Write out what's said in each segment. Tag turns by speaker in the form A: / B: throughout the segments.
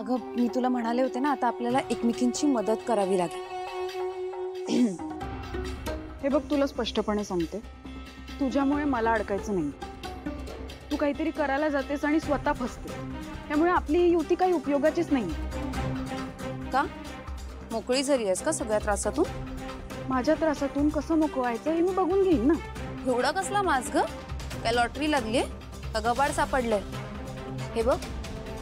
A: अगं मी तुला म्हणाले होते ना, आता आपल्याला एकमेकींची मदत करावी लागेल.
B: हे बघ, तुला स्पष्टपणे सांगते, तुझ्यामुळे मला अडकायचं नाही. तू काहीतरी करायला जातेस आणि स्वतः फसते, त्यामुळे आपली ही युती काही उपयोगाचीच नाही.
A: का मोकळी झाली आहेस का सगळ्या त्रासातून?
B: माझ्या त्रासातून कसं मोकळं व्हायचं हे मी बघून घेईन ना.
A: एवढा कसला माज ग? काय लॉटरी लागलीये का गबाड सापडलंय? हे बघ,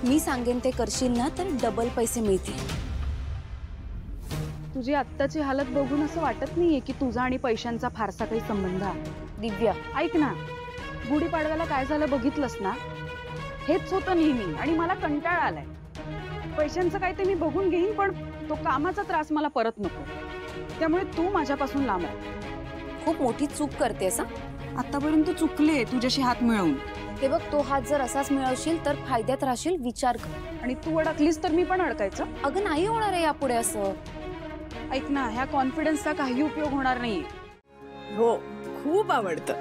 A: मी सांगेन ते करशील ना तर डबल पैसे मिळतील.
B: तुझी आत्ताची हालत बघून असं वाटत नाहीये की तुझा आणि पैशांचा फारसा काही संबंध आहे.
A: दिव्या
B: ऐक ना, गुढीपाडव्याला काय झालं बघितलंस ना? हेच होतं नेहमी आणि मला कंटाळा आलाय. पैशांचं काय ते मी बघून घेईन, पण तो कामाचा त्रास मला परत नको. त्यामुळे तू माझ्यापासून लांब आहे.
A: खूप मोठी चूक करतेस.
B: आतापर्यंत चुकले तुझ्याशी हात मिळवून.
A: हे बघ, तो हात जर असाच मिळवशील तर फायद्यात राहशील. विचार कर.
B: आणि तू अडकलीस तर मी पण अडकायचं?
A: अगं नाही होणार आहे यापुढे असं.
B: ऐक ना, ह्या कॉन्फिडन्सचा काही उपयोग होणार नाहीये.
C: हो, खूप आवडतं.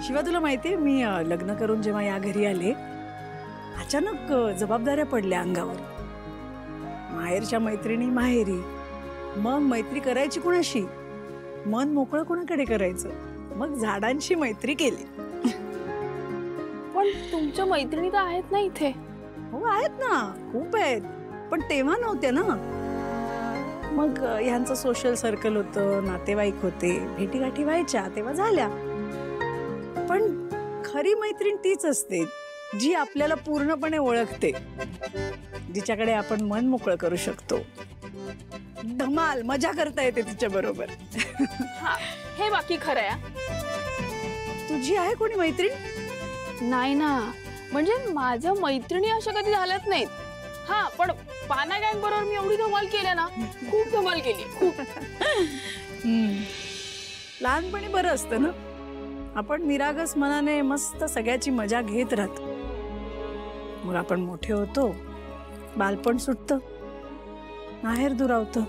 C: शिवा, तुला माहितीये, मी लग्न करून जेव्हा या घरी आले, अचानक जबाबदाऱ्या पडल्या अंगावर. माहेरच्या मैत्रिणी माहेरी, मग मैत्री करायची कुणाशी, मन मोकळं कोणाकडे करायचं, मग झाडांशी मैत्री केली.
D: पण तुमच्या मैत्रिणी तर आहेत ना इथे?
C: हो आहेत ना, खूप आहेत, पण तेव्हा नव्हत्या ना. मग ह्यांचं सोशल सर्कल होतं, नातेवाईक होते, भेटीगाठी व्हायच्या तेव्हा झाल्या. पण खरी मैत्रीण तीच असते जी आपल्याला पूर्णपणे ओळखते, जिच्याकडे आपण मन मोकळं करू शकतो, धमाल मजा करता येते तिच्या बरोबर.
D: हा, हे बाकी खरं आहे.
C: तुझी आहे कोणी मैत्रीण?
D: नाही ना, म्हणजे माझ्या मैत्रिणी अशा कधी झाल्याच नाहीत. हा, पण पाना गँग बरोबर मी एवढी धमाल केल्या ना, खूप धमाल केली, खूप.
C: लहानपणी बरं असतं ना, आपण निरागस मनाने मस्त सगळ्याची मजा घेत राहतो. मग आपण मोठे होतो, बालपण सुटतं, माहेर दुरावतं.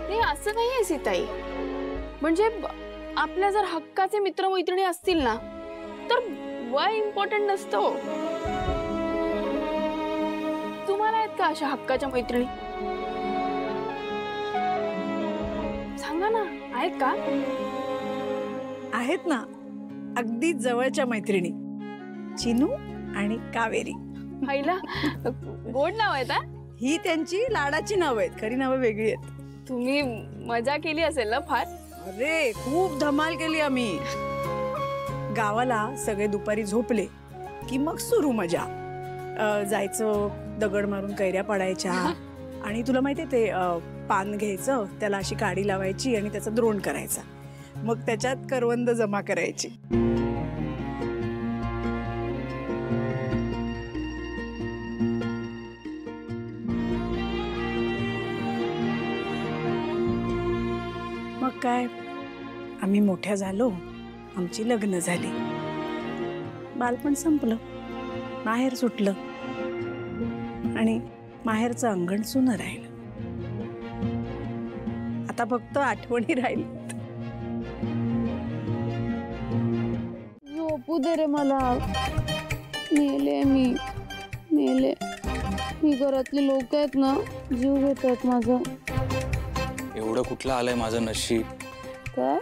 D: हे असं नाही आहे सीताई. म्हणजे आपल्या जर हक्काचे मित्र मैत्रिणी असतील ना, तर वय इम्पॉर्टंट नसतो. तुम्हाला आहेत का अशा हक्काच्या मैत्रिणी? सांगा ना, आहेत का?
C: आहेत ना, अगदी जवळच्या मैत्रिणी, चिनू आणि कावेरी.
D: आईला गोड नाव आहेत.
C: ही त्यांची लाडाची नावं आहेत, खरी नावं वेगळी आहेत.
D: तुम्ही मजा केली असेल ना फार?
C: अरे खूप धमाल केली आम्ही. गावाला सगळे दुपारी झोपले की मग सुरू मजा. जायचं, दगड मारून कैऱ्या पडायच्या. आणि तुला माहितीये ते पान घ्यायचं, त्याला अशी काडी लावायची आणि त्याचा द्रोण करायचा, मग त्याच्यात करवंद जमा करायची. मग काय, आम्ही मोठ्या झालो, आमची लग्न झाली, बालपण संपलं, माहेर सुटलं आणि माहेरचं अंगण सुनं राहिलं. आता फक्त आठवणी राहिल्यात.
D: झोपू दे रे मला. मेले मेले. मी घरातली लोक आहेत ना, जीव घेतात माझा.
E: एवढं कुठलं आलंय माझं नशीब?
D: काय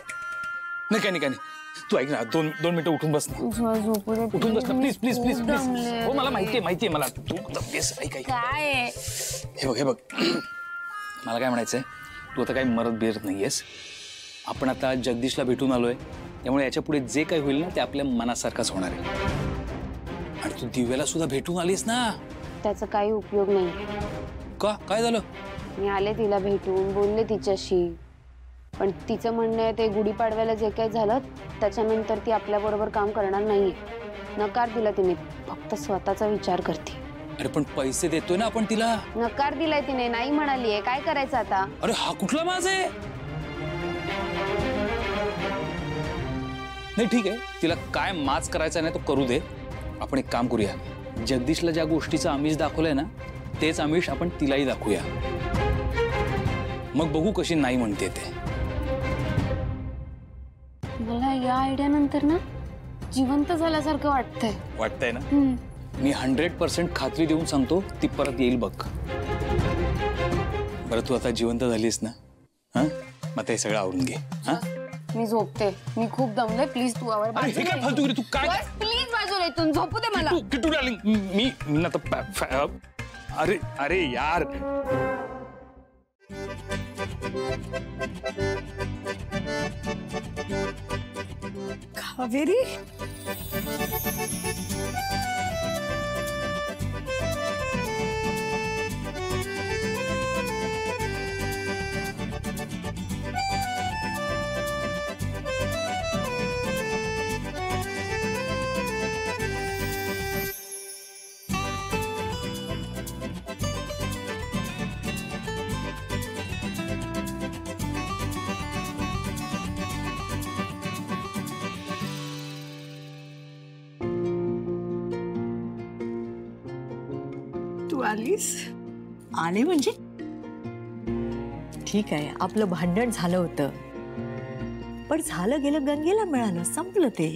E: नाही काय नाही, तू ऐक ना, दोन मिनिटं उठून बस ना. उठून बस ना, प्लीज प्लीज प्लीज प्लीज. हो मला माहितीये मला, तू ऐक.
D: काय
E: हे बघ मला काय म्हणायचंय, तू आता काही मरत बिरत नाहीयेस. आपण आता जगदीशला भेटून आलोय, त्यामुळे याच्या पुढे जे काही होईल ना ते आपल्या मनासारखाच होणार आहे. आणि तू दिव्याला सुद्धा भेटून आलीस ना.
F: त्याचा काही उपयोग नाही.
E: का, काय झालं?
F: मी आले तिला भेटून, बोलले तिच्याशी, पण तिचं म्हणणं आहे ते गुढीपाडव्याला जे काही झालं त्याच्यानंतर ती आपल्या बरोबर काम करणार नाहीये. नकार दिला तिने, फक्त स्वतःचा विचार करते.
E: अरे पण पैसे देतोय ना आपण तिला.
F: नकार दिलाय तिने, नाही म्हणालीये. काय करायचं आता?
E: अरे हा कुठला माज आहे? नाही ठीक आहे, तिला काय माज करायचा नाही तो करू दे. आपण एक काम करूया, जगदीशला ज्या गोष्टीचं आमिष दाखवलंय ना तेच आमिष आपण तिलाही दाखवूया. मग बघू कशी नाही म्हणते ते.
F: मला या आयडिया नंतर ना जिवंत झाल्यासारखं वाटतंय.
E: वाटतंय ना? मी 100% खात्री देऊन सांगतो ती परत येईल बघ. बरं तू आता जिवंत झालीस ना, हा मग ते सगळं आवरून घे. हा
F: मी झोपते. मी खूप दमले. प्लीज तू आवर.
E: अरे हे काय फालतू तू काय
F: प्लीज बाजूला इथून झोपू दे मला.
E: किटू डार्लिंग मी ना आता अरे अरे यार
C: कावेरी तू आलीस?
G: आले म्हणजे ठीक आहे, आपलं भांडण झालं होतं पण झालं गेलं, गंगेला मिळालं, संपलं ते.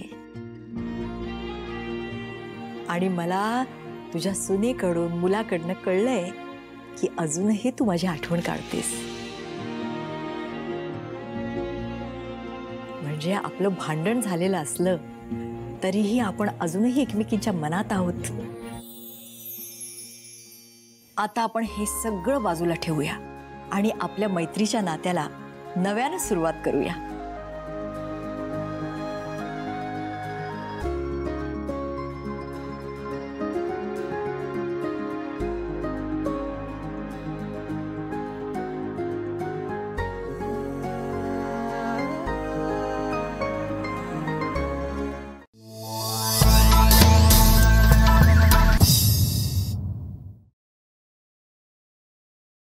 G: आणि मला तुझ्या सुनेकडून मुलाकडनं कळलंय की अजूनही तू माझी आठवण काढतेस. म्हणजे आपलं भांडण झालेलं असलं तरीही आपण अजूनही एकमेकींच्या मनात आहोत. आता आपण हे सगळं बाजूला ठेवूया आणि आपल्या मैत्रीच्या नात्याला नव्यानं सुरुवात करूया.